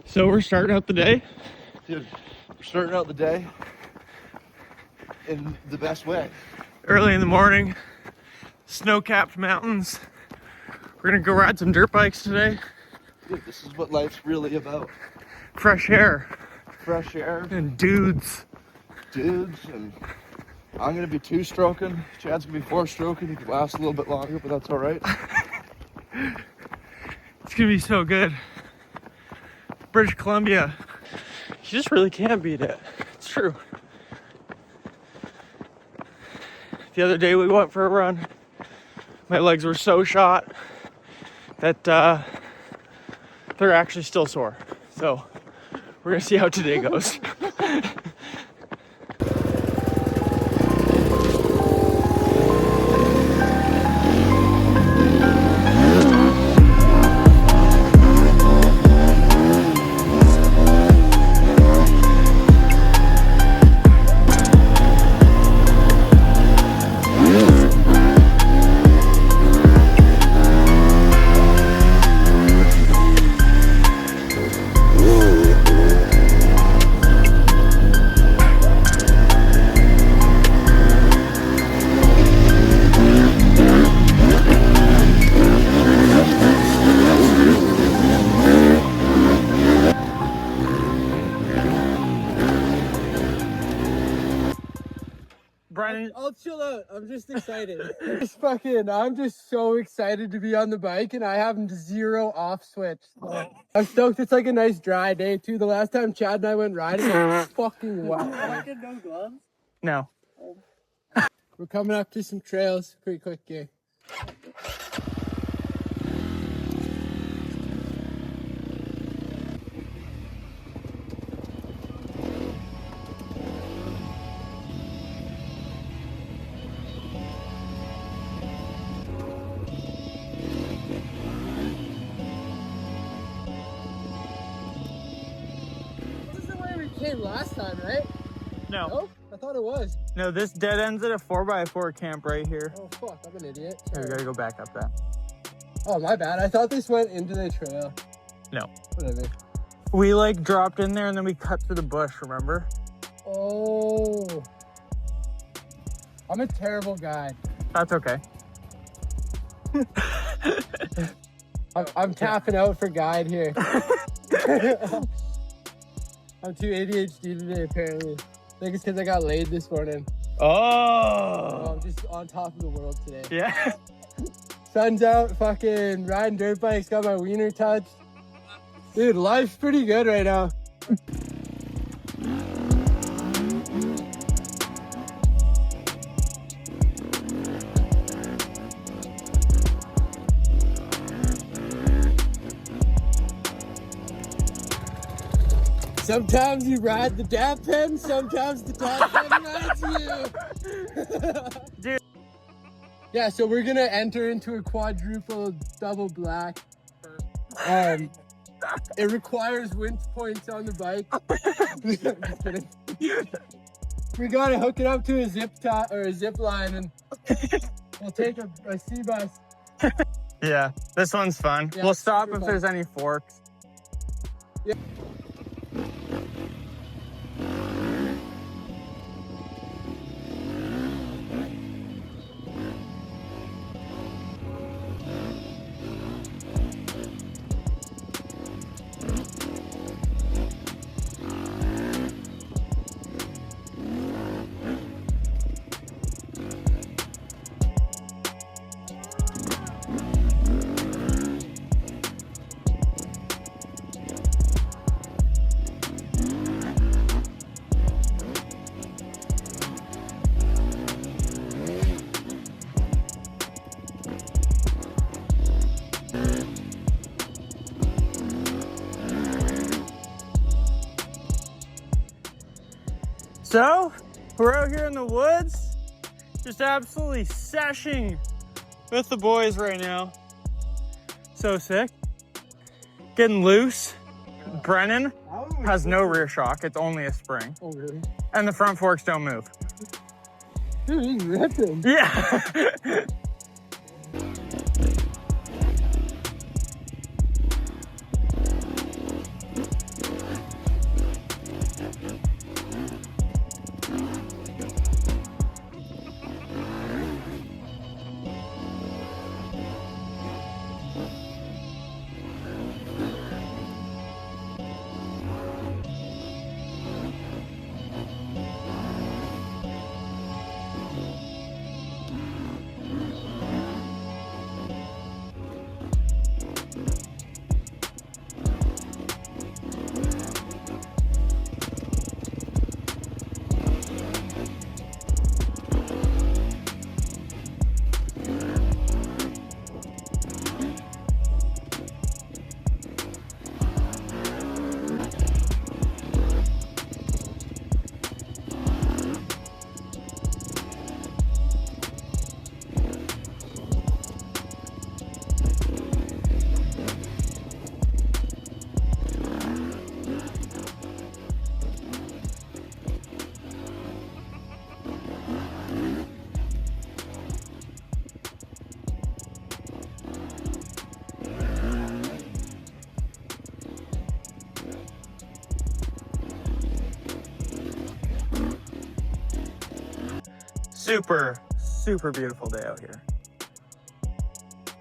So we're starting out the day? Dude, we're starting out the day in the best way. Early in the morning, snow-capped mountains. We're gonna go ride some dirt bikes today. Dude, this is what life's really about. Fresh air. Fresh air. And dudes. Dudes, and I'm gonna be 2-stroking. Chad's gonna be 4-stroking. He could last a little bit longer, but that's all right. It's gonna be so good. British Columbia. You just really can't beat it. It's true. The other day we went for a run. My legs were so shot that they're actually still sore. So we're gonna see how today goes. Brian, I'll chill out. I'm just excited. I'm just so excited to be on the bike, and I have zero off switch. So I'm stoked. It's like a nice dry day too. The last time Chad and I went riding, it was fucking wet. No gloves? no. We're coming up to some trails pretty quick here. Came last time, right? No. Nope, I thought it was. No, this dead ends at a 4x4 camp right here. Oh fuck, I'm an idiot. So we Sorry. gotta go back up that. Oh my bad. I thought this went into the trail. No. Whatever. We like dropped in there and then we cut through the bush, remember? Oh. I'm a terrible guide. That's okay. I'm tapping out for guide here. I'm too ADHD today, apparently. I think it's because I got laid this morning. Oh. I'm just on top of the world today. Yeah. Sun's out, fucking riding dirt bikes, got my wiener touched. Dude, life's pretty good right now. Sometimes you ride the dap pen, sometimes the dap pen rides you. Dude. Yeah, so we're gonna enter into a quadruple double black. It requires winch points on the bike. Just kidding. We gotta hook it up to a zip tie or a zip line, and we'll take a C bus. Yeah, this one's fun. Yeah, we'll stop if fun. there's any forks. Yeah. So, we're out here in the woods, just absolutely seshing with the boys right now. So sick. Getting loose. Brennan has no rear shock, it's only a spring. Oh, really? And the front forks don't move. Dude, he's ripping. Yeah. super, super beautiful day out here.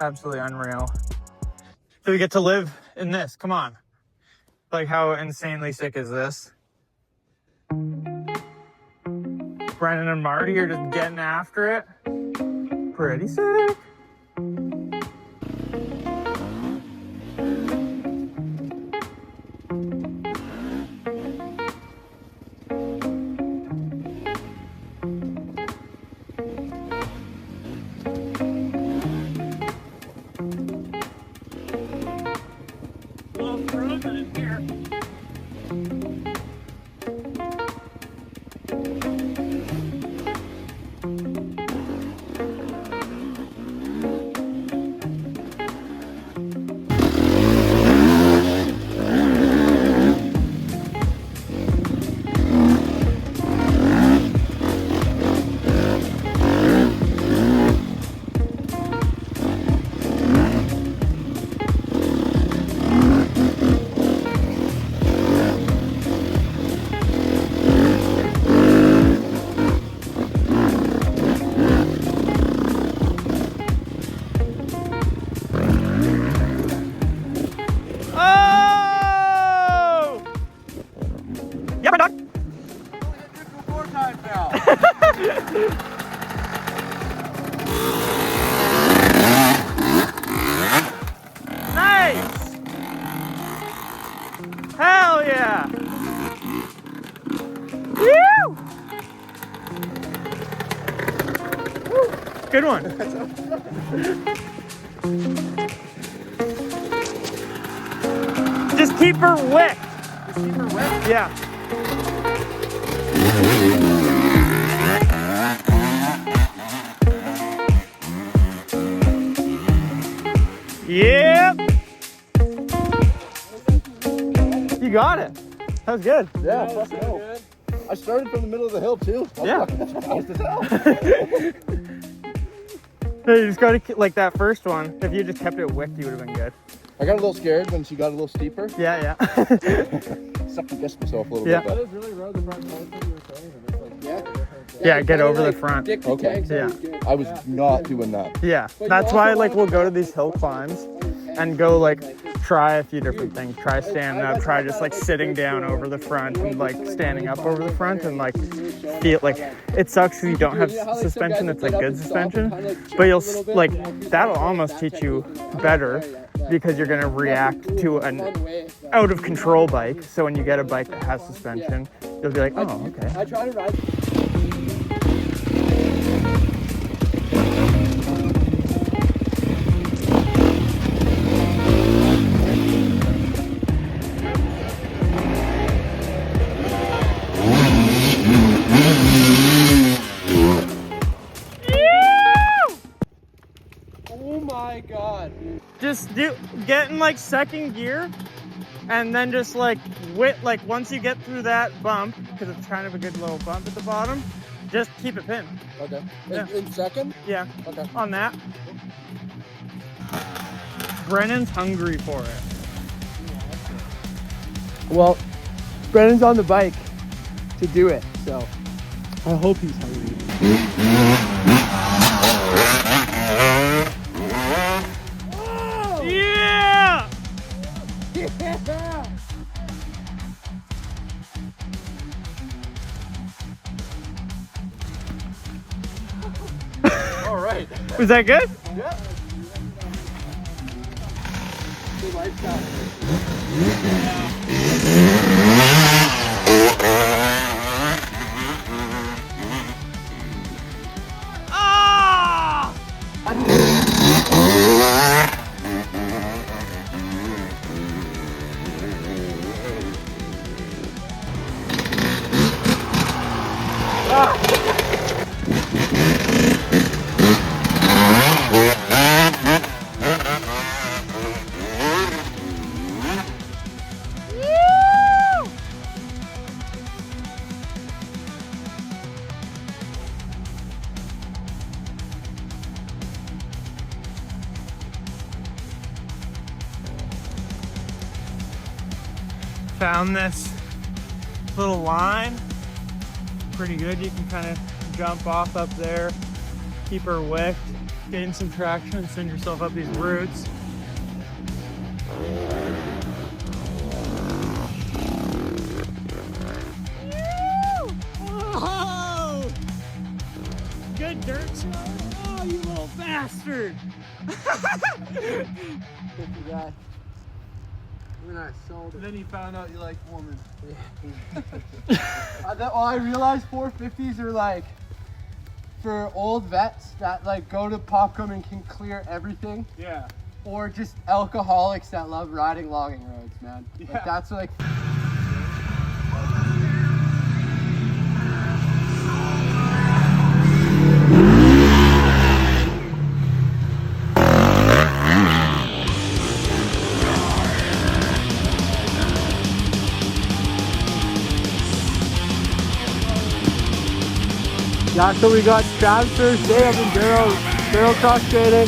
Absolutely unreal. So we get to live in this. Come on. Like, how insanely sick is this? Brennan and Marty are just getting after it. Pretty sick. Nice! Hell yeah! Woo! Good one. Just keep her wet. Just keep her wet? Yeah. Yep. You got it. That was good. Yeah, fuck no. I started from the middle of the hill too. Yeah. Surprised as hell. No, you just gotta like that first one. If you just kept it wicked, you would have been good. I got a little scared when she got a little steeper. Yeah, yeah. Second guessed myself a little Yeah. bit. That is really road the front post that you were saying. And it's like, Yeah, get over the front. Okay. Yeah. I was not doing that. Yeah, that's why like we'll go to these hill climbs and go like try a few different things. Try standing up, try just like sitting down over the front and like standing up over the front and like feel like it sucks because you don't have suspension. It's like good suspension, but you'll like that'll almost teach you better because you're gonna react to an out of control bike. So when you get a bike that has suspension, you'll be like, oh, okay. I try to ride. Oh my god. Just get in like second gear and then just like once you get through that bump, because it's kind of a good little bump at the bottom, just keep it pinned. Okay. Yeah. In second? Yeah. Okay. On that. Brennan's hungry for it. Well, Brennan's on the bike to do it, so I hope he's hungry. Yeah! Yeah! All right. Was that good? Yeah. The lifestyle. Ah! Found this little line. Pretty good. You can kind of jump off up there, keep her wicked, gain some traction, send yourself up these roots. Oh! Good dirt show. Oh, you little bastard. Good guy. When I sold it. Then you found out you like women. I realized 450s are like for old vets that like go to Popcom and can clear everything, Yeah. or just alcoholics that love riding logging roads, man. Yeah. Like, that's like. Yeah, so we got Trav's first day of Enduro cross training.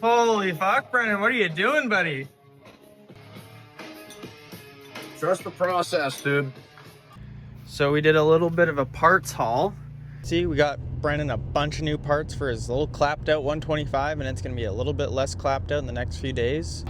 Holy fuck, Brennan, what are you doing, buddy? Trust the process, dude. So we did a little bit of a parts haul. See, we got Brennan a bunch of new parts for his little clapped out 125, and it's gonna be a little bit less clapped out in the next few days.